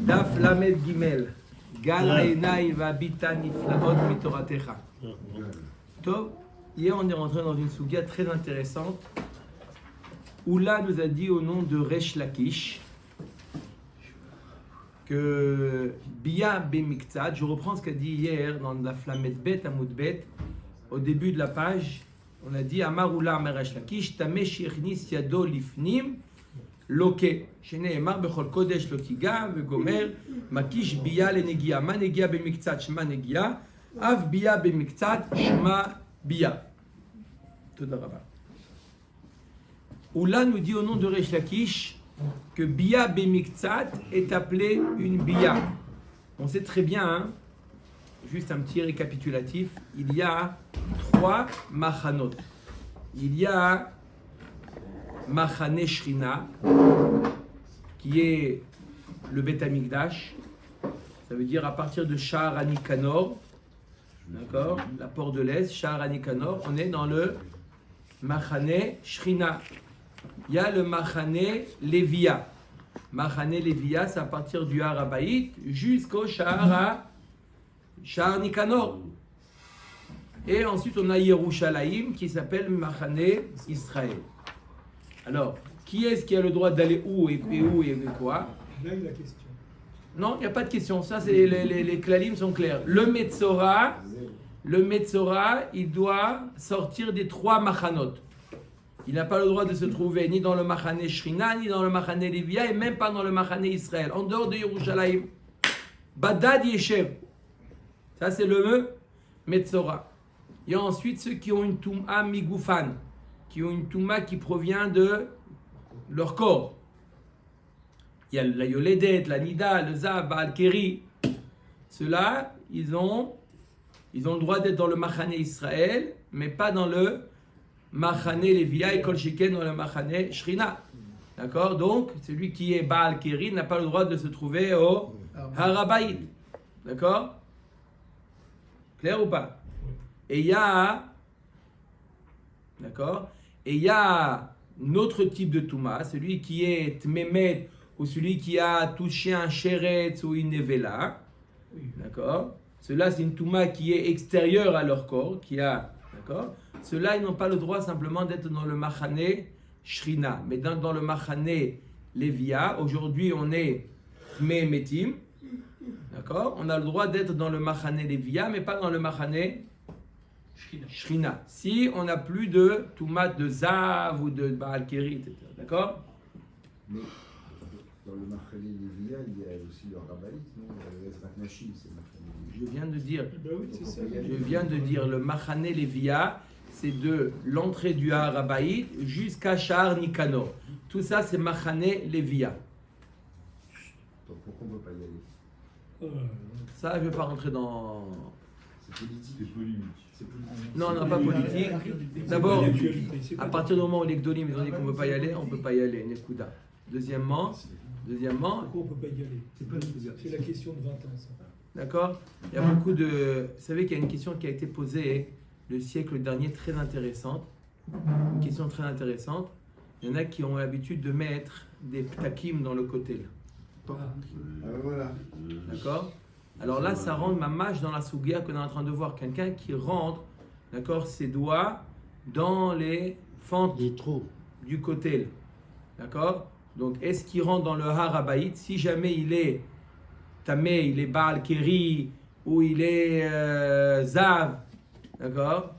Daf Lamed Gimel. Gal Einai Vabita Niflaot Mitoratecha. Tov, hier on est rentré dans une sougia très intéressante. Oula nous a dit au nom de Resh Lakish que Bia Bemiktzad, je reprends ce qu'a dit hier dans la Flamed Bet Amoud Bet, au début de la page, on a dit Amar Oula Amar Resh Lakish, Tamesh Yechnis Yado Lifnim, Loke, Sheneemar Bechol Kodesh Lokiga, Vegomer, Makish Bia Lenegia, Manegia Bemiktzad, Shema Negia, Av Bia Bemiktzad, Shema Bia. Tout d'abord. Oula nous dit au nom de Resh Lakish que Bia Bemiktzat est appelée une Bia. On sait très bien, hein, juste un petit récapitulatif, il y a 3 machanot. Il y a Machane Shrina, qui est le Beth Amikdash, ça veut dire à partir de Sha'ar Anikanor, d'accord, la porte de l'Est, Sha'ar Anikanor, on est dans le Machane Shrina. Il y a le Machane Levia. Machane Levia, c'est à partir du Har Habayit jusqu'au Sha'ar Nikanor. Et ensuite, on a Yerushalayim qui s'appelle Machane Israël. Alors, qui est-ce qui a le droit d'aller où et où et quoi? Là, il y a la question. Non, il n'y a pas de question. Ça, c'est les klalim sont clairs. Le Metzora, il doit sortir des 3 machanot. Il n'a pas le droit de se trouver ni dans le Machane Shrina, ni dans le Machane Levia, et même pas dans le Machane Israël, en dehors de Yerushalayim. Badad Yeshev. Ça, c'est le Metzora. Il y a ensuite ceux qui ont une Touma Migoufan, qui ont une Touma qui provient de leur corps. Il y a la Yoledet, la Nida, le Zav, Baal Keri. Ceux-là, ils ont le droit d'être dans le Machane Israël, mais pas dans le Machane Levia et Kol Sheken dans le Machane Shrina. D'accord? Donc, celui qui est Baal Keri n'a pas le droit de se trouver au Har Habayit. D'accord? Clair ou pas? Et il y a... D'accord? Et il y a un autre type de Touma, celui qui est Tmemet ou celui qui a touché un Sheretz ou une Nevela. D'accord? Ceux-là, c'est une Touma qui est extérieure à leur corps, qui a... D'accord? Ceux-là, ils n'ont pas le droit simplement d'être dans le Machane Shrina, mais dans le Machane Levia. Aujourd'hui, on est Tme Metim. D'accord? On a le droit d'être dans le Machane Levia, mais pas dans le Machane Shrina. Si on n'a plus de Toumat de Zav ou de Baal Keri, etc. D'accord? Mais dans le Machane Levia, il y a aussi le Rabaït, non? Le Ezrat Nashim, c'est le Machane Levia. Je viens de dire. Ben oui, c'est ça. Je viens de dire le Machane Levia, c'est de l'entrée du Har Habayit jusqu'à Sha'ar Nikanor. Tout ça, c'est Machane Levia. Donc pourquoi on ne peut pas y aller? Ça, je ne vais pas rentrer dans... C'est politique. C'est polémique. C'est politique. Non, non, pas politique. D'abord, à partir du moment où les Gdolim ils ont dit qu'on ne peut pas y aller, on ne peut pas y aller. Nekuda. Deuxièmement, Pourquoi on ne peut pas y aller? C'est la question de 20 ans, ça. d'accord? Il y a beaucoup de... Vous savez qu'il y a une question qui a été posée le siècle dernier, très intéressante. Une question très intéressante. Il y en a qui ont l'habitude de mettre des ptakim dans le côté. Voilà. D'accord? Alors là, ça rentre ma mâche dans la sougia qu'on est en train de voir. Quelqu'un qui rentre, d'accord, ses doigts dans les fentes du côté. D'accord? Donc, est-ce qu'il rentre dans le Har Habayit? Si jamais il est Tamé, il est Baal Keri, ou il est Zav, d'accord?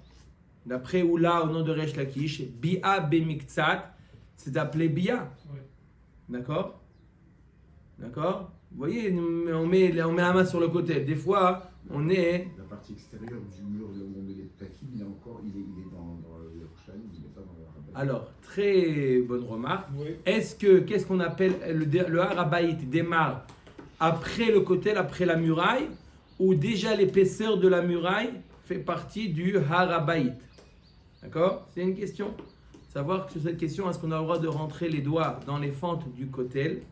D'après Oula, au nom de Resh Lakish, Bia Bemiktzat, c'est appelé Bia. Ouais. D'accord? D'accord? Vous voyez, on met la main sur le côté. Des fois, on est... La partie extérieure du mur où on met les Takim, il est dans le Yerushalayim, il n'est pas dans le Rabaït. Alors, très bonne remarque. Oui. Qu'est-ce qu'on appelle le Har Habayit démarre après le côté, après la muraille, ou déjà l'épaisseur de la muraille fait partie du Har Habayit? D'accord? C'est une question. Savoir que sur cette question, est-ce qu'on a le droit de rentrer les doigts dans les fentes du kotel?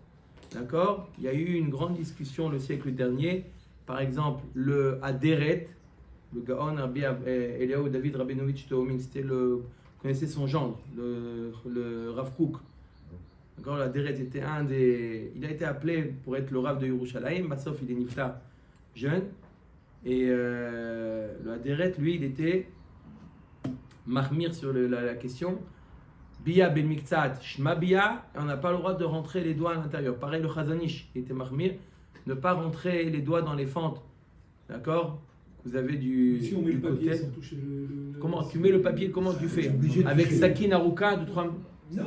D'accord? Il y a eu une grande discussion le siècle dernier. Par exemple, le Aderet, le Gaon Rabbi Eliaou David Rabinovitch Tehomin, c'était vous connaissez son gendre, le Rav Kook. D'accord, la Deret était il a été appelé pour être le Rav de Yerushalayim. Bassof, il est nifta jeune. Et le Deret, lui, il était mahmir sur la question. Bia ben miktsat shma bia. Et on n'a pas le droit de rentrer les doigts à l'intérieur. Pareil, le Chazanish, il était mahmir. Ne pas rentrer les doigts dans les fentes. D'accord? Vous avez Si on met du le papier côté. sans toucher le. Comment tu mets le papier? Comment tu fais? obligé de Avec toucher. Sakin Aruka, 2-3. Non,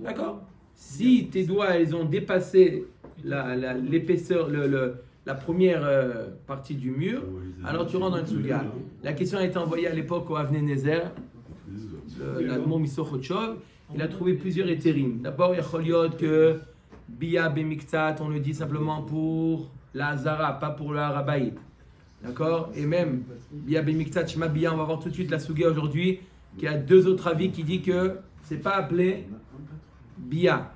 D'accord? Si tes doigts ils ont dépassé l'épaisseur, la première partie du mur, alors tu rentres dans le Souga. La question a été envoyée à l'époque au Avnei Nezer, l'Admon Misochotchov. Il a trouvé plusieurs éthérimes. D'abord, il y a Choliot que Bia Bemiktsat, on le dit simplement pour la Hazara, pas pour le Harabaït. D'accord? Et même Bia Bemiktsat, Shema Bia, on va voir tout de suite la Souga aujourd'hui, qui a deux autres avis qui dit que c'est pas appelé Bia.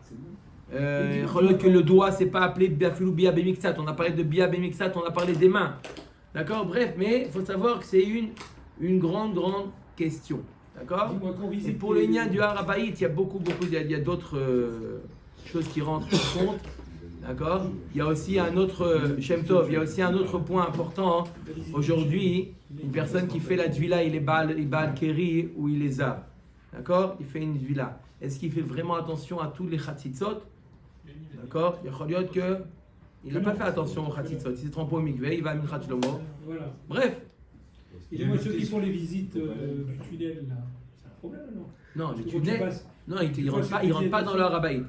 Que le doigt c'est pas appelé Biafilou Bia Bemiktsat. On a parlé de Bia Bemiktsat, on a parlé des mains. D'accord? Bref, mais il faut savoir que c'est une grande question. D'accord? Et pour le lien du Harabaït, il y a il y a d'autres choses qui rentrent en compte. D'accord? Il y a aussi un autre Shem Tov, il y a aussi un autre point important. Aujourd'hui, une personne qui fait la Dvila, il est Baal Keri ou il est Zav. D'accord? Il fait une Dvila. Est-ce qu'il fait vraiment attention à tous les Khatzitzot? D'accord? Il y a Choliot que il n'a pas fait attention aux Khatzitzot. Il s'est trompé au Mikveh, il va à Minchat Shlomo. Voilà. Bref. Et moi, ceux qui font les visites du tunnel, là, c'est un problème, non? Non, le tunnel. Non, il ne rentre pas dans le Harabaït.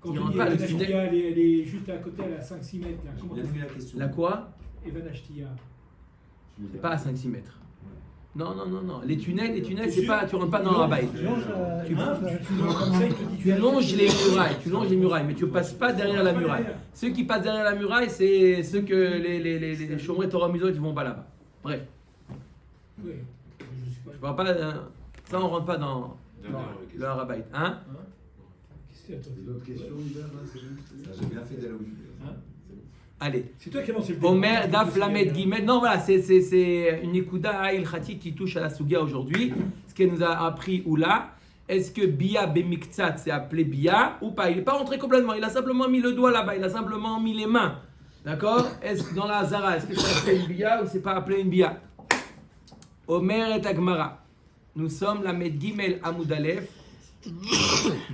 Quand Il on rentre dit pas, le Evan tunnel. Ashtia, elle est juste à côté, elle est à 5-6 mètres. Là. Comment Il a fait la question. La quoi? Evan Ashtia. C'est pas à 5-6 mètres. Non. Les tunnels, c'est pas, tu rentres pas dans le Harabaït. Tu longes les murailles, mais tu ne passes pas derrière la muraille. Ceux qui passent derrière la muraille, c'est ceux que les Shomrei Torah Mizot, ils vont pas là-bas. Bref, Oui. je parle pas. Ça, on rentre pas dans le Harabaït. Hein? D'autres questions, Hubert, là, c'est bon? J'ai bien fait d'aller au Allez. C'est toi qui as lancé le débat. Omer, Daf, Lamed, Gimel. Non, voilà, c'est une Ikuda il-Khati qui touche à la Sugia aujourd'hui. Ce qu'elle nous a appris Oula. Est-ce que Bia Bemiktsat c'est appelé Bia ou pas? Il n'est pas rentré complètement. Il a simplement mis le doigt là-bas. Il a simplement mis les mains. D'accord? Est-ce que dans la Hazara, est-ce que c'est appelé une Bia ou c'est pas appelé une Bia? Omer et Agmara. Nous sommes la Med Gimel Amud Aleph.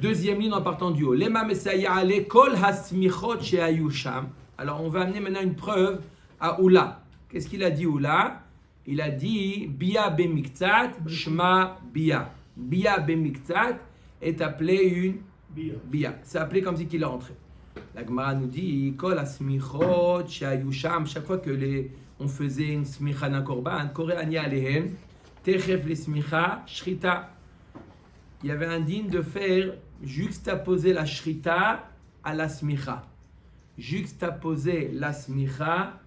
Deuxième ligne en partant du haut. Lema Mesaya Ale Kol Hasmichot Shehayu Sham. Alors on va amener maintenant une preuve à Oula. Qu'est-ce qu'il a dit Oula? Il a dit Bia Bemiktsat Shma Bia. Bia Bemiktsat est appelé une Bia. C'est appelé comme si qu'il est rentré. La Gemara nous dit Kol Hasmichot Shehayu Sham. Chaque fois que on faisait une smicha d'un korban, Koreani Alehen, Techef les smicha, Shrita. Il y avait un digne de faire juxtaposer la shrita à la smicha. Juxtaposer la smicha,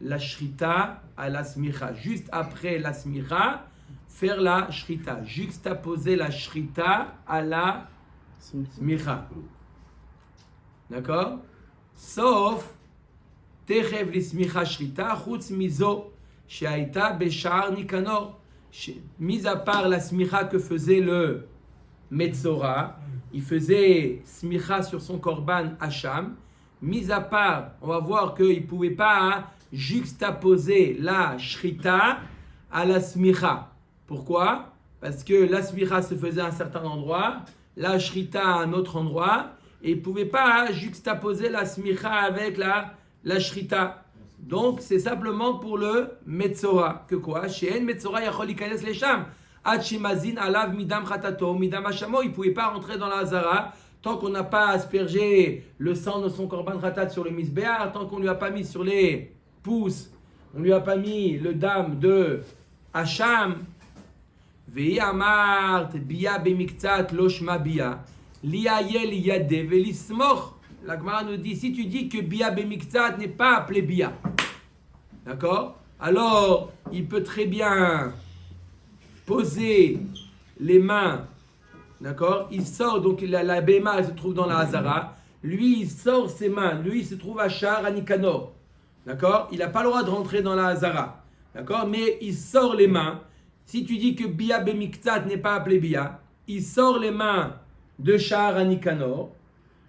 la shrita à la smicha. Juste après la smicha, faire la shrita. Juxtaposer la shrita à la smicha. D'accord? Sauf Techev li smicha shrita, chutz mizo, she'aita beshar nikanor. Mis à part la smicha que faisait le Metzora, il faisait smicha sur son korban Hacham. Mis à part, on va voir qu'il ne pouvait pas juxtaposer la shrita à la smicha. Pourquoi? Parce que la smicha se faisait à un certain endroit, la shrita à un autre endroit, et il ne pouvait pas juxtaposer la smicha avec la shrita. Donc c'est simplement pour le Metzora. Que quoi? She'en Metzora yachol ikanes lesham. Hachimazin alav midam chatato midam hashamo. Il ne pouvait pas rentrer dans la Hazara tant qu'on n'a pas aspergé le sang de son korban khatat sur le misbéar, tant qu'on ne lui a pas mis sur les pouces, on ne lui a pas mis le dam de Hacham. Ve'i amart bia bemiktsat lo shma bia liayel yade velismoch. La Gemara nous dit, si tu dis que bia bemiktsat n'est pas appelé bia, d'accord? Alors, il peut très bien poser les mains, d'accord? Il sort, donc la béma, elle se trouve dans la Hazara. Lui, il sort ses mains. Lui, il se trouve à Shar, à Nikanor. D'accord? Il n'a pas le droit de rentrer dans la Hazara. D'accord? Mais il sort les mains. Si tu dis que Bia Bemiktsat n'est pas appelé Bia, il sort les mains de Sha'ar Nikanor.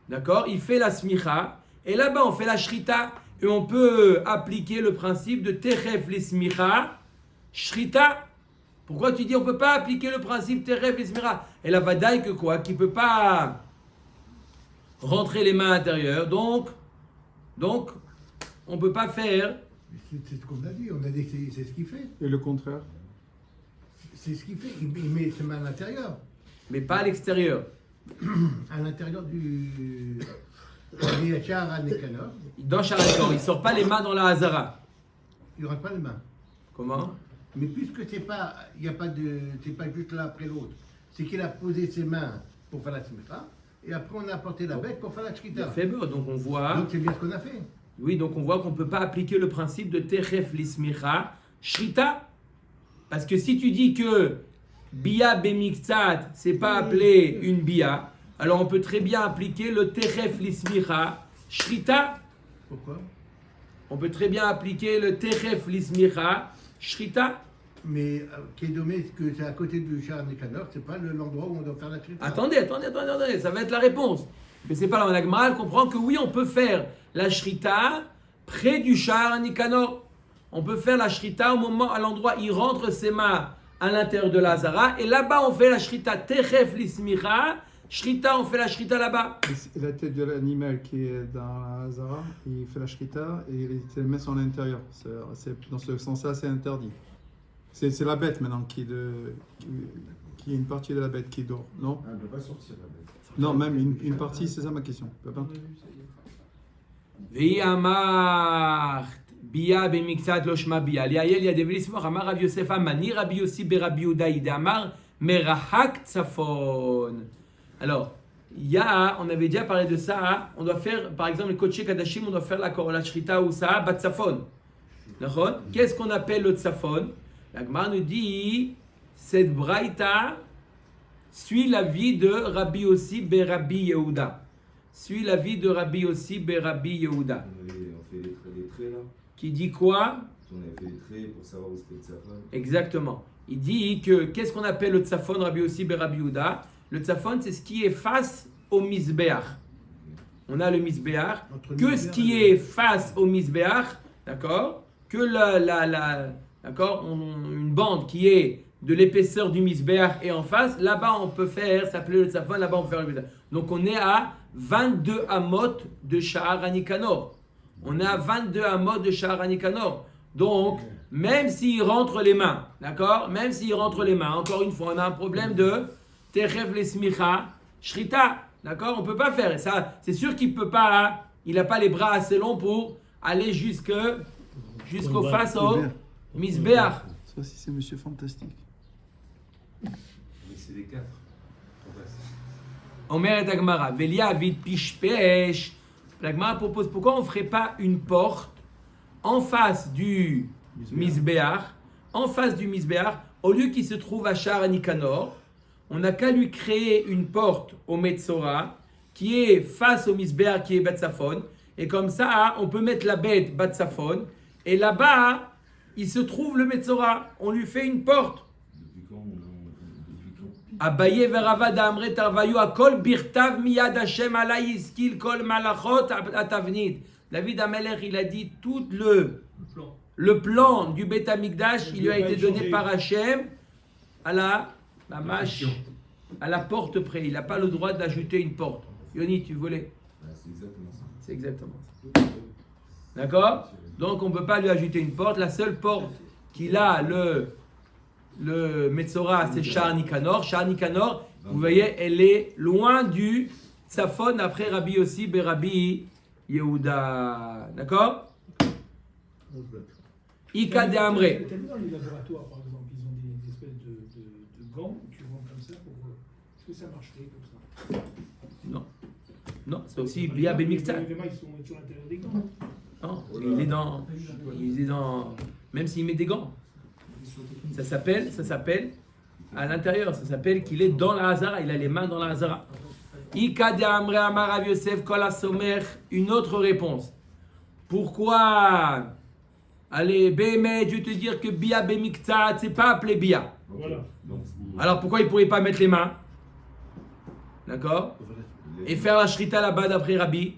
D'accord? Il fait la smicha. Et là-bas, on fait la shrita. Et on peut appliquer le principe de Techef les smicha, shrita. Pourquoi tu dis on ne peut pas appliquer le principe Techef les smicha? Et la vadaï que quoi? Qui ne peut pas rentrer les mains à l'intérieur. Donc on ne peut pas faire. C'est ce qu'on a dit. On a dit que c'est ce qu'il fait. Et le contraire? C'est ce qu'il fait. Il met ses mains à l'intérieur. Mais pas à l'extérieur. À l'intérieur du Sha'ar HaNikanor. Dans Sha'ar, il ne sort pas les mains dans la Hazara. Il ne rentre pas les mains. Comment? Mais puisque c'est pas, il y a pas de, c'est pas juste l'un après l'autre. C'est qu'il a posé ses mains pour faire la smicha, et après on a apporté la bête pour faire la Il a shrita. fait beau, donc on voit. Donc c'est bien ce qu'on a fait. Oui, donc on voit qu'on ne peut pas appliquer le principe de Techef l'ismicha, shrita. Parce que si tu dis que Bia Bemiktsat, c'est pas appelé une Bia, alors on peut très bien appliquer le Techef l'ismicha, shrita. Pourquoi? On peut très bien appliquer le Techef l'ismicha, shrita. Mais Kédomé, que c'est à côté du Sha'ar HaNikanor, c'est pas l'endroit où on doit faire la shrita. Attendez, ça va être la réponse. Mais c'est pas la Gemara, elle comprend que oui, on peut faire la shrita près du Sha'ar Nikanor. On peut faire la shrita au moment, à l'endroit où il rentre ses mains à l'intérieur de la Hazara. Et là-bas, on fait la shrita Techef l'ismicha. Shrita, on fait la shrita là-bas. Et la tête de l'animal qui est dans la Hazara, il fait la shrita et les mains sont à l'intérieur. Dans ce sens-là, c'est interdit. C'est la bête maintenant qui est une partie de la bête qui dort, non? Ah, elle ne peut pas sortir la bête. Non, même une partie, c'est ça ma question. Papa. Ve'amart bia bemiktsat lo shma bia. Liayel yadeveli smor amar Rav Yosef Amani Rabbi Yossi beRabbi Yehuda idamar merahak tzafon. Alors, on avait déjà parlé de ça. On doit faire, par exemple, le Kodesh Kadashim, on doit faire la shrita ou ça, bat tzafon. D'accord? Qu'est-ce qu'on appelle le tzafon? La Gemara nous dit, cette braïta suit l'avis de Rabbi Yossi beRabbi Yehuda. Suit l'avis de Rabbi Yossi beRabbi Yehuda. On fait les traits là. Qui dit quoi? On avait fait les traits pour savoir où c'était le tzafon. Exactement. Il dit que, qu'est-ce qu'on appelle le tzafon, Rabbi Yossi beRabbi Yehuda? Le tzafon, c'est ce qui est face au misbeach. On a le misbeach. Que ce qui est face au misbeach, d'accord? Que d'accord, une bande qui est de l'épaisseur du misbeach et en face, là-bas on peut faire, ça s'appelle le tzafon, là-bas on peut faire le misbeach. Donc on est à 22 amot de Sha'ar HaNikanor. On est à 22 amot de Sha'ar HaNikanor. Donc, même s'il rentre les mains, d'accord? Même s'il rentre les mains, encore une fois, on a un problème de Techef l'ismicha, shrita, d'accord? On ne peut pas faire. Et ça, c'est sûr qu'il peut pas, il n'a pas les bras assez longs pour aller jusqu'au face au misbeach. Ça aussi, c'est Monsieur Fantastique. Mais c'est les quatre. Omer et Agmara, Velia vit pishpesh. La Gemara propose pourquoi on ne ferait pas une porte en face du misbeach, au lieu qu'il se trouve à Sha'ar Nikanor, on n'a qu'à lui créer une porte au Metzora qui est face au misbeach qui est Batsafon, et comme ça on peut mettre la bête Batsafon, et là-bas il se trouve le Metzora, on lui fait une porte. Depuis quand Abaye verava d'amre tarvayu akol birtav miyad Hashem alay iskil kol malachot atavnit. David Amelech, il a dit tout le plan du Beth Amikdash, il lui a été donné par Hashem à la porte près. Il n'a pas le droit d'ajouter une porte. Yoni, tu voulais? C'est exactement ça. C'est exactement ça. D'accord? Donc on ne peut pas lui ajouter une porte. La seule porte qu'il a, le Metzora, c'est Sha'ar Nikanor. Sha'ar Nikanor, vous voyez, elle est loin du Tzafon après Rabbi Yossi beRabbi Yehuda. D'accord? Ika de Amré. T'as vu dans les laboratoires, par exemple, ils ont des espèces de gants que tu vends comme ça pour voir. Est-ce que ça marcherait comme ça? Non, c'est aussi Bia Bemiktsat. Les mains, ils sont sur l'intérieur des gants. Non, il est dans. Même s'il met des gants. Ça s'appelle à l'intérieur. Ça s'appelle qu'il est dans la Hazara. Il a les mains dans la Hazara. Ika de Amre Amar Rav Yosef Kol HaSomer. Une autre réponse. Pourquoi? Allez, Bémet, je vais te dire que Bia Bemiktsat, c'est pas appelé Bia. Voilà. Donc, Alors pourquoi il pourrait pas mettre les mains? D'accord? Et faire la shrita là-bas d'après Rabbi.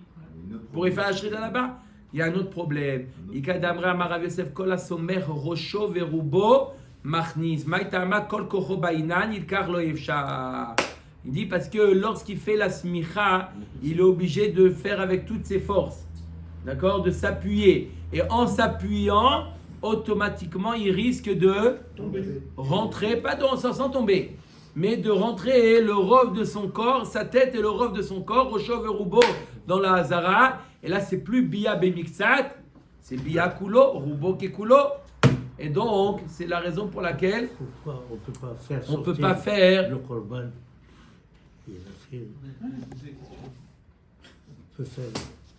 Pour y faire la shrita là-bas, il y a un autre problème. Ikadamra Marav Yosef Kol Asomer Rosho Verubo Machnis. Maïtama Kol Kocho Bainan Ilkar Lo Yefshar. Il dit parce que lorsqu'il fait la smicha, il est obligé de faire avec toutes ses forces. D'accord? De s'appuyer. Et en s'appuyant, automatiquement, il risque de rentrer, pas sans tomber, mais de rentrer le rov de son corps, sa tête et le rov de son corps, au chauve roubo dans la hazara. Et là, c'est plus bia bemixat, c'est bia kulo, roubo ke kulo. Et donc, c'est la raison pour laquelle Pourquoi on on peut pas faire le korban? Il a fait. On peut faire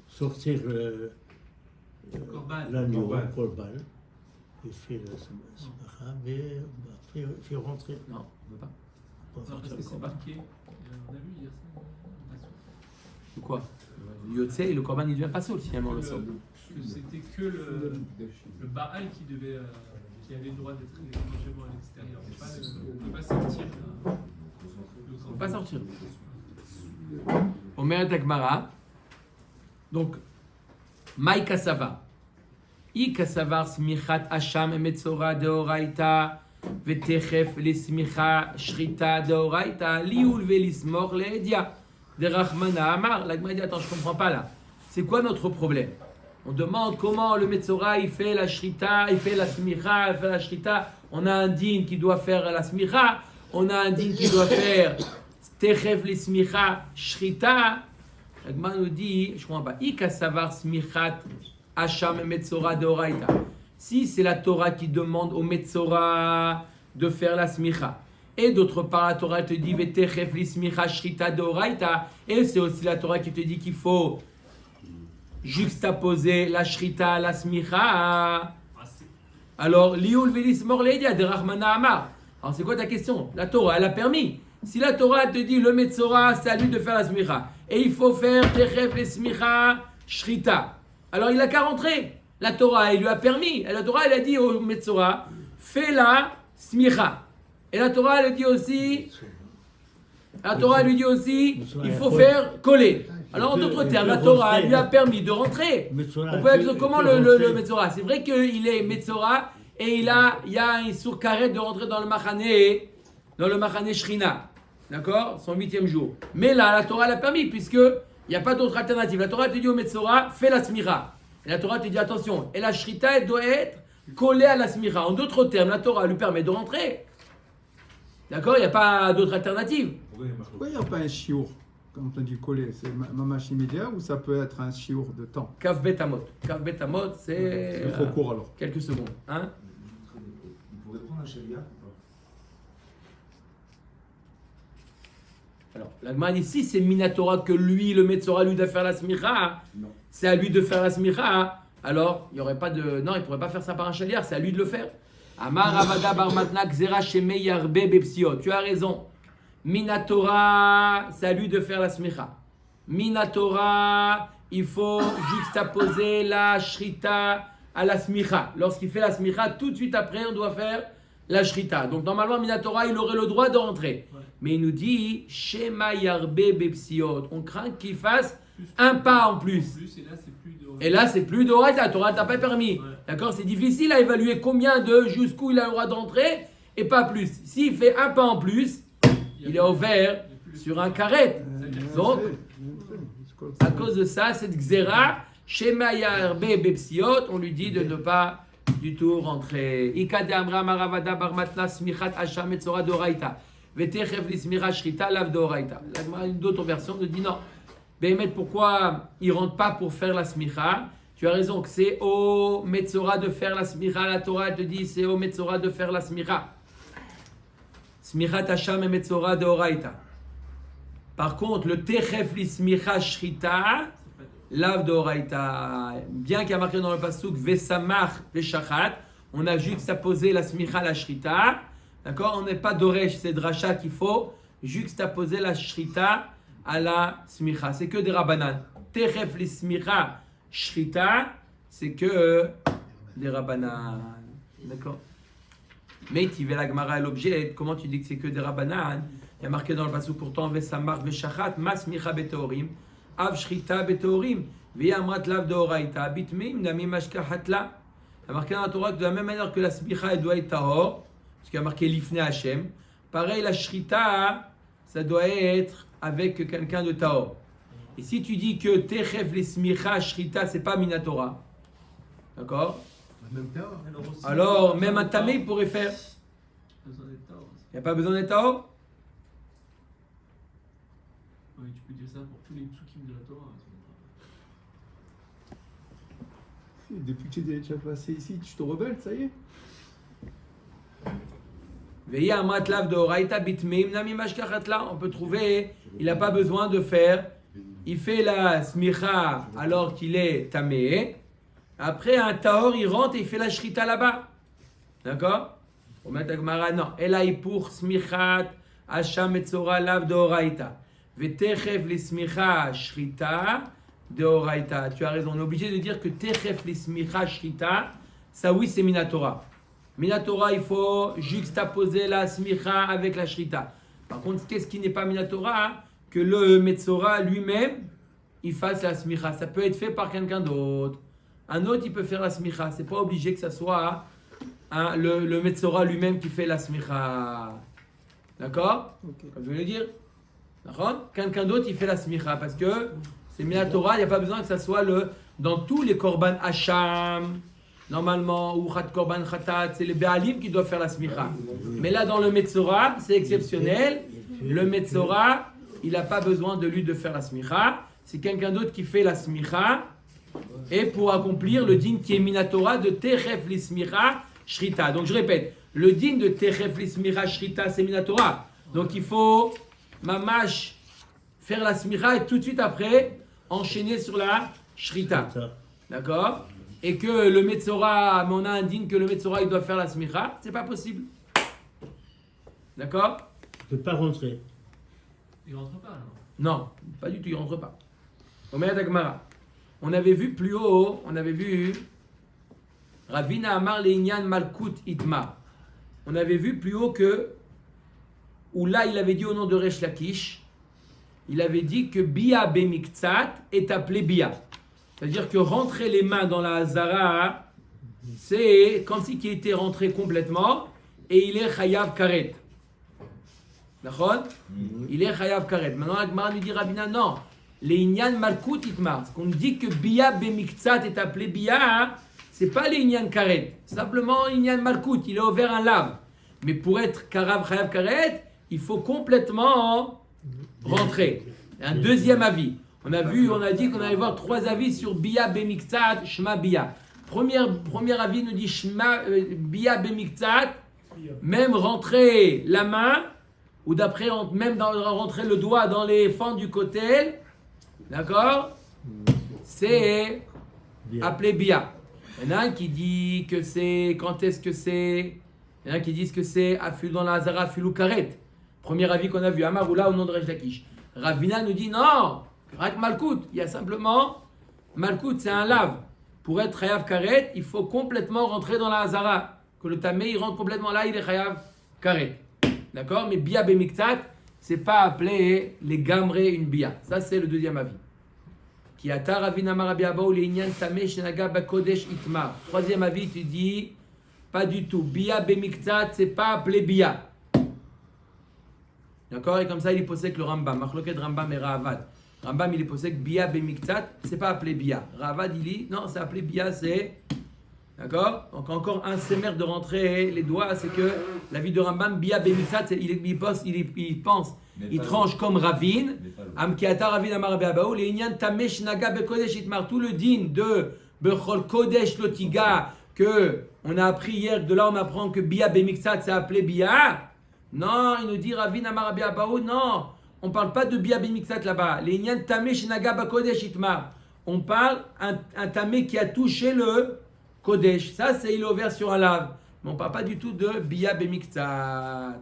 sortir l'agneau, le korban. Il fait la smacha, mais après il fait rentrer. Non, on ne peut pas. Pour Non, parce sortir que le c'est korban. marqué. On a vu hier ça. De quoi? Yotse et le korban, il devient pas saut finalement le sol. Que c'était que le Baal qui devait, qui avait le droit d'être éventuellement à l'extérieur. Mais pas on ne peut pas sortir. On ne peut pas sortir. Omer Dagmara. Donc, Maï Kasava. I Kasavar Smichat Hacham Metzora Deoraita. Vetechef Lismicha Shrita Deoraita. Lioul Velismor Leedia. De Rachmana Amar. La Gemara dit attends, je ne comprends pas là. C'est quoi notre problème? On demande comment le Metzora il fait la Shrita, il fait la Smicha, il fait la Shrita. On a un din qui doit faire la Smicha. On a un din qui doit faire Techef Lismicha Shrita. La Gemara nous dit, je ne comprends pas. Ika Savar Smichat Hacham Metzora Deoraita. Si c'est la Torah qui demande au Metzora de faire la Smicha. Et d'autre part, la Torah te dit Vetechef Lismicha Shrita Deoraita. Et c'est aussi la Torah qui te dit qu'il faut juxtaposer la Shrita à la Smicha. Alors, Lioul Velis Morledia de Rahmana Amar. Alors, c'est quoi ta question? La Torah, elle a permis. Si la Torah te dit le Metzora, c'est à lui de faire la Smicha. Et il faut faire Techef les Smicha Shrita. Alors, il n'a qu'à rentrer. La Torah, elle lui a permis. Et la Torah, elle a dit au Metzora, fais la Smicha. Et la Torah, elle dit aussi, il faut faire coller. Alors, en d'autres termes, la Torah lui a permis de rentrer. On peut dire comment le Metzora. C'est vrai qu'il est Metzora et il y a un sourd carré de rentrer dans le Machane Shrina. D'accord? Son 8e jour. Mais là, la Torah l'a permis puisqu'il n'y a pas d'autre alternative. La Torah te dit au Metzora, fais la Smira. Et la Torah te dit attention. Et la Shrita, elle doit être collée à la Smira. En d'autres termes, la Torah lui permet de rentrer. D'accord? Il n'y a pas d'autre alternative. Pourquoi il n'y a pas un chiour quand on dit coller? C'est mamash immédiat ou ça peut être un chiour de temps? Kav Bet Amot. Kav Bet Amot, c'est C'est trop court alors. quelques secondes. Hein? Il pourrait prendre un sharia ou pas? Alors, la Gemara dit si c'est Minatora que lui, le Metzora, lui doit faire la Smicha, c'est à lui de faire la Smicha, alors il n'y aurait pas de. Non, il ne pourrait pas faire ça par un chaliard, c'est à lui de le faire. Amar Avada Bar Matna Gzera Sheme Yarbe Bepsiot. Tu as raison. Minatora, c'est à lui de faire la Smicha. Minatora, il faut juxtaposer la Shrita à la Smicha. Lorsqu'il fait la Smicha, tout de suite après, on doit faire la Shrita. Donc normalement, Minatora, il aurait le droit de rentrer. Mais il nous dit Shema Yarbe Bepsiot. On craint qu'il fasse un pas en plus. Et là, c'est plus de Horaïta. La Torah t'a pas permis. Ouais. D'accord? C'est difficile à évaluer jusqu'où il a le droit d'entrer et pas plus. S'il fait un pas en plus, il est ouvert sur un carré. Donc, à cause de ça, cette Xéra, Shema Yarbe Bepsiot, on lui dit de ne pas du tout rentrer. Ikade Amra Maravada Barmatna Smichat Hacham Metzora Doraita. Vetechef Lismira Shrita Lav Doraita. D'autres versions nous dit non. Béhémet, pourquoi il ne rentre pas pour faire la smicha? Tu as raison que c'est au Metzora de faire la smicha. La Torah te dit c'est au Metzora de faire la smicha. Smichat Hacham et Metzora de Oraita. Par contre, le Techef Lismicha Shrita, Lav de Oraita. Bien qu'il y a marqué dans le pasuk Vesamach Veshachat, on a juxtaposé la smicha la Shrita. D'accord? On n'est pas d'Oresh, c'est Dracha qu'il faut juxtaposer la Shrita à la smicha. C'est que des Rabbanan. Techef li smicha Shrita, c'est que des Rabbanan. D'accord? Mais tu veux la Gemara à l'objet, comment tu dis que c'est que des Rabbanan? Il y a marqué dans le pasuk pourtant Vesamar Veshachat Masmicha Beteorim Av Shrita Beteorim Ve'amrat Lav Deoraita Bitmim Nami Mashkahatla. Il y a marqué dans la Torah que de la même manière que la smicha elle doit être tahor, parce qu'il y a marqué l'ifne Hashem, pareil la shrita ça doit être avec quelqu'un de tahor. Et si tu dis que techef les smicha shrita c'est pas minatora, d'accord? Même temps. Alors même un tamé il pourrait faire. Il n'y a pas besoin d'être tahor? Oui, tu peux dire ça pour tous les psukim de la Torah. Depuis que tu es déjà passé ici, tu te rebelles, ça y est. On peut trouver, il n'a pas besoin de faire, il fait la smicha alors qu'il est tamé. Après un tahor, il rentre et il fait la shrita là-bas. D'accord? On met Agmara, non. Elaï pour smichat, hacham etzora lav deoraita. Vetechef les smicha shrita deoraita. Tu as raison, on est obligé de dire que techef les smicha shrita, ça oui c'est minatora. Minatora, il faut juxtaposer la smicha avec la shrita. Par contre, qu'est-ce qui n'est pas minatora? Que le metzora lui-même, il fasse la smicha. Ça peut être fait par quelqu'un d'autre. Un autre, il peut faire la smicha. C'est pas obligé que ça soit le metzora lui-même qui fait la smicha. D'accord? Comme je voulais dire. D'accord? Quelqu'un d'autre, il fait la smicha. Parce que c'est minatora, il n'y a pas besoin que ça soit dans tous les korban hacham. Normalement, ou khat korban khatat, c'est les béalim qui doivent faire la smicha. Mais là, dans le metzora, c'est exceptionnel. Le metzora, il n'a pas besoin de lui de faire la smicha. C'est quelqu'un d'autre qui fait la smicha. Et pour accomplir le din qui est minatora de techef l'ismicha shrita. Donc je répète, le din de techef l'ismicha shrita, c'est minatora. Donc il faut mamash faire la smicha et tout de suite après enchaîner sur la shrita. D'accord? Et que le metzora, on a un din que le metzora il doit faire la smicha, c'est pas possible. D'accord? Il ne peut pas rentrer. Il rentre pas alors. Non, pas du tout, il rentre pas. Omer Dagmara. On avait vu plus haut, Ravina Amar Leinyan Malkut Itma. On avait vu plus haut que, où là il avait dit au nom de Resh Lakish, il avait dit que Bia Bemiktsat est appelé Bia. C'est-à-dire que rentrer les mains dans la Hazara, c'est comme si il était rentré complètement et il est Chayav Karet. D'accord? Il est Chayav Karet. Maintenant, Agmara nous dit Ravina, non. Les Inyan Malkut Itmar. Ce qu'on dit que Bia Bemiktsat est appelé Bia, c'est pas les Inyan Karet. Simplement Inyan Malkut, il a ouvert un lave. Mais pour être Karav Chayav Karet, il faut complètement rentrer. Un deuxième avis. On a dit qu'on allait voir trois avis sur Bia Bemiktsat, Shma Bia. Premier avis nous dit Shma Bia Bemiktsat, même rentrer la main, ou d'après même rentrer le doigt dans les fentes du côté. D'accord? C'est appelé Bia. Il y en a un qui dit que c'est. Quand est-ce que c'est? Il y en a qui disent que c'est Aful dans la Hazara, Afulu Karet. Premier avis qu'on a vu, Amaroula au nom de Resh Lakish. Ravina nous dit non, Rak Malkout. Il y a simplement Malkout, c'est un lave. Pour être Chayav Karet, il faut complètement rentrer dans la Hazara. Que le Tamé, il rentre complètement là, il est Chayav Karet. D'accord? Mais Bia Bemiktsat, c'est pas appelé les gamré une Bia. Ça, c'est le deuxième avis. Troisième avis, tu dis, pas du tout. Bia Bemiktsat, c'est pas appelé Bia. D'accord? Et comme ça, il est possède le Rambam. Machloket Rambam et Ravad. Rambam, il est possède Bia Bemiktsat, c'est pas appelé Bia. Ravad, il dit, non, c'est appelé Bia, c'est. D'accord? Donc encore un sémère de rentrer les doigts, c'est que la vie de Rambam, Bia Bemiktsat, il pense, il tranche comme Ravine. Amkiata Ravine Amar Beabaou, les Inyan Tamesh Naga Bekodesh Itmar, tout le din de Bechol Kodesh Lotiga, que on a appris hier, de là on apprend que Bia Bemiktsat, c'est appelé Bia. Non, il nous dit Ravine Amar Beabaou, non, on parle pas de Bia Bemiktsat là-bas. Les Inyan Tamesh Naga Bekodesh Itmar, on parle un tamé qui a touché le Kodesh, ça c'est il est ouvert sur un lave. Mais on ne parle pas du tout de Bia Bemiktsat.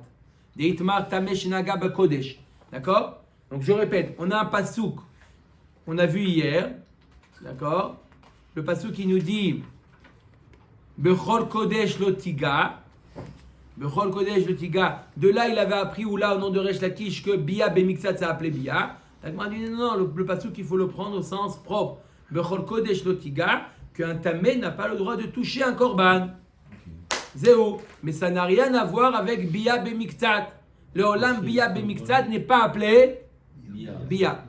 De Itmar Tamesh Naga Kodesh. D'accord? Donc je répète, on a un pasouk, on a vu hier. D'accord? Le pasouk qui nous dit Bechol Kodesh Lotiga. Bechol Kodesh Lotiga. De là, il avait appris, ou là, au nom de Resh Lakish, que Bia Bemixat, ça appelait Bia. L'Agmara dit non, le pasuk, il faut le prendre au sens propre. Bechol Kodesh Lotiga, qu'un tamé n'a pas le droit de toucher un korban. Zéro. Mais ça n'a rien à voir avec Bia Bemixat. Le Olam Bia Bemixat n'est pas appelé Bia.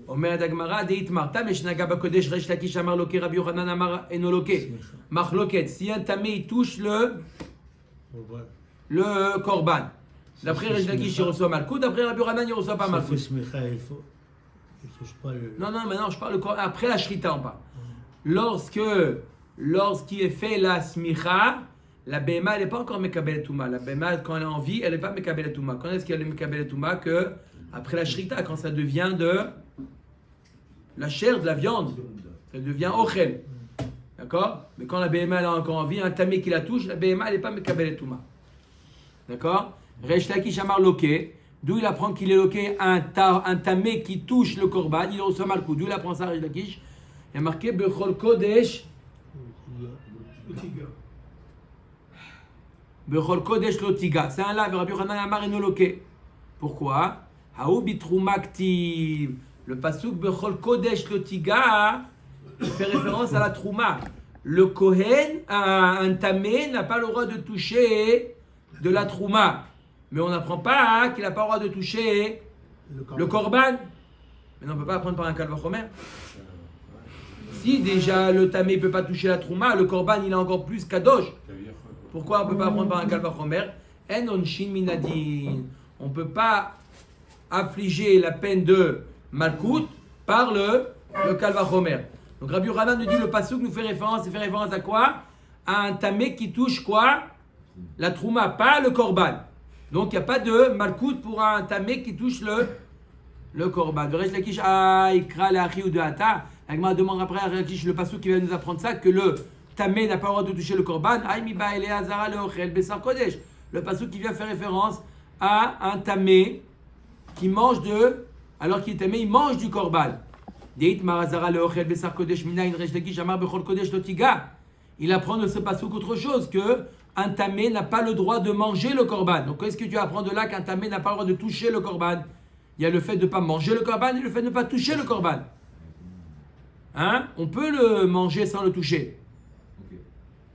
Omer Dagmara Deit Marta Meshnaga Bakodesh Resh Lakish Amar Loke Rabbi Yochanan Amar Enoloke. Machloket. Si un tamé il touche le korban. D'après Resh Lakish il reçoit Malkout, d'après Rabbi Yochanan il reçoit pas Malkout. Il touche pas le... Non, maintenant je parle après la shrita on parle. Lorsqu'il est fait la smicha, la Bema elle n'est pas encore Mekabel Touma. La Bema quand elle est en vie, elle n'est pas Mekabel Touma. Quand est-ce qu'elle est Mekabel Touma? Que après la shrita, quand ça devient de la chair, de la viande, ça devient ochel. D'accord? Mais quand la Bema elle est encore en vie, un tamé qui la touche, la Bema elle n'est pas Mekabel Touma. D'accord? Resh Lakish Amar Loke, d'où il apprend qu'il est loqué un tamé qui touche le korban, il reçoit Malkout. D'où il apprend ça, Resh Lakish? Il y a marqué Bechol Kodesh. Bechol Kodesh Lotiga. C'est un lave, Rabbi Yochanan Amar Enoloke. Pourquoi? Haou bitrouma ktiv. Le pasuk Bechol Kodesh Lotiga fait référence à la trouma. Le Kohen, un tamé, n'a pas le droit de toucher de la trouma. Mais on n'apprend pas qu'il n'a pas le droit de toucher le korban. Mais non, on ne peut pas apprendre par un kalvachomer. Si déjà le tamé ne peut pas toucher la trouma, le korban il est encore plus kadosh. Pourquoi on ne peut pas apprendre par un kalvachomer? En onshin minadin. On ne peut pas affliger la peine de malkout par le kalvachomer. Donc Rabbi Yochanan nous dit le pasuk nous fait référence, il fait référence à quoi? À un tamé qui touche quoi? La trouma, pas le korban. Donc il n'y a pas de malkout pour un tamé qui touche le korban. De Resh Lakish ikra l'achi ou de hata. Agma demande après à Resh le pasuk qui va nous apprendre ça que le tamé n'a pas le droit de toucher le korban. Le pasuk qui vient faire référence à un tamé qui mange alors qu'il est tamé, il mange du korban. Il apprend de ce pasuk autre chose que un tamé n'a pas le droit de manger le korban. Donc qu'est-ce que tu apprends de là qu'un tamé n'a pas le droit de toucher le korban? Il y a le fait de ne pas manger le korban et le fait de ne pas toucher le korban. Hein? On peut le manger sans le toucher.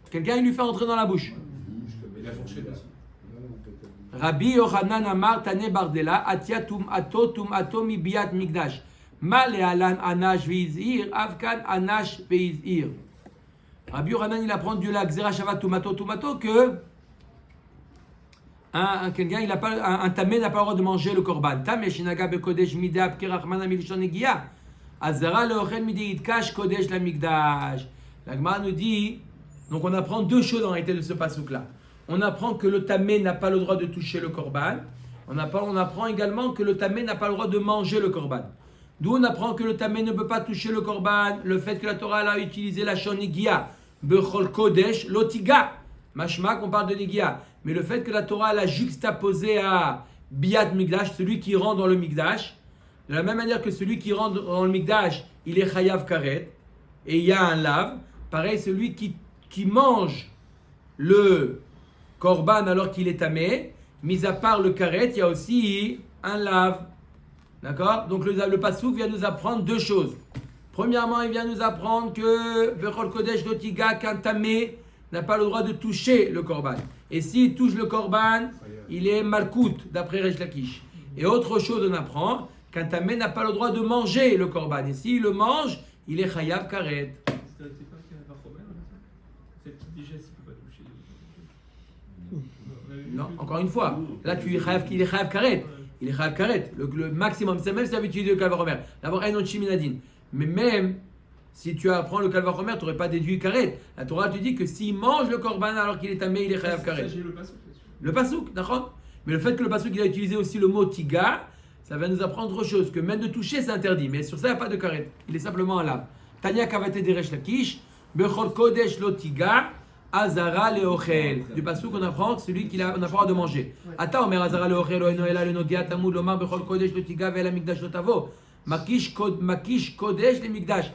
Quelqu'un il lui fait entrer dans la bouche. Rabbi Yochanan Amar Tane Bardela Atiatum Atotum Atomi Biat Migdash Mal et Alan Anash Veizir Afkan Anash Veizir. Rabbi Yochanan il apprend du lac Zera Shavat Tumato que quelqu'un il a pas un tamé n'a pas le droit de manger le korban. Tamé shinaga bekodesh midab kerachmana milshon negia. Azara leochel midi itkash kodesh la migdash. La Gemara nous dit donc on apprend deux choses en réalité de ce pasuk là. On apprend que le tamé n'a pas le droit de toucher le korban. On apprend également que le tamé n'a pas le droit de manger le korban. D'où on apprend que le tamé ne peut pas toucher le korban, le fait que la Torah a utilisé la shon negia. Bechol Kodesh Lotiga. Mashma qu'on parle de Negia. Mais le fait que la Torah l'a juxtaposé à Biat Migdash, celui qui rentre dans le Migdash, de la même manière que celui qui rentre dans le Migdash, il est Chayav Karet, et il y a un lave. Pareil, celui qui mange le Korban alors qu'il est tamé, mis à part le Karet, il y a aussi un lave. D'accord? Donc le Passouk vient nous apprendre deux choses. Premièrement, il vient nous apprendre que Bechol Kodesh Lotiga, qu'un tamé n'a pas le droit de toucher le korban. Et s'il touche le korban, il est malkout, d'après Resh Lakish. Et autre chose, on apprend qu'un tamé n'a pas le droit de manger le korban. Et s'il le mange, il est chayav karet. C'est pas qu'il y a un Romain, c'est déjà s'il ne peut pas toucher. Non, encore une fois, là il est chayav karet. Il est chayav karet. Le maximum, c'est même si tu avais utilisé le kalvachomer. D'abord, Enon Shiminadin. Mais même si tu apprends le kalvachomer, tu n'aurais pas déduit karet. La Torah te dit que s'il mange le korban alors qu'il est tamé, il est chayav karet. Le pasouk, d'accord. Mais le fait que le pasouk il a utilisé aussi le mot tiga, ça va nous apprendre autre chose, que même de toucher c'est interdit, mais sur ça il n'y a pas de karet. Il est simplement un lave. Tanya kavate de Resh Lakish, bechol kodesh lo tiga, azara leochel. Du pasouk on apprend celui qui n'a pas le droit de manger. Ata omer azara leochel, oeno ela le nogia tamud lomar bechol kodesh lo tiga ve'ela mikdash lo tavo. Makish kodesh le mikdash.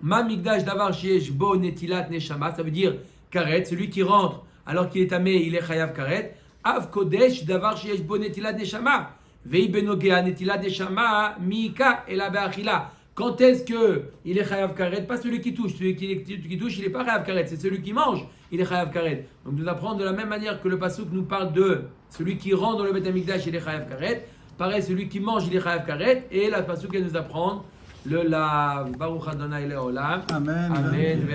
Ma mikdash davar sheyesh bo netilat neshama, ça veut dire karet, celui qui rentre alors qu'il est tamé, il est chayav karet. Av kodesh davar sheyesh bo netilat neshama. Vei benogea netilat neshama miika ela be'achila. Quand est-ce qu'il est chayav karet? Pas celui qui touche. Celui qui touche, il n'est pas chayav karet. C'est celui qui mange, il est chayav karet. Donc nous apprenons de la même manière que le pasuk nous parle de celui qui rentre dans le Beth Amikdash, il est chayav karet. Pareil, celui qui mange, il est chayav karet. Et la pasuk elle nous apprend la Baruch Adonai Leolam. Amen. Amen.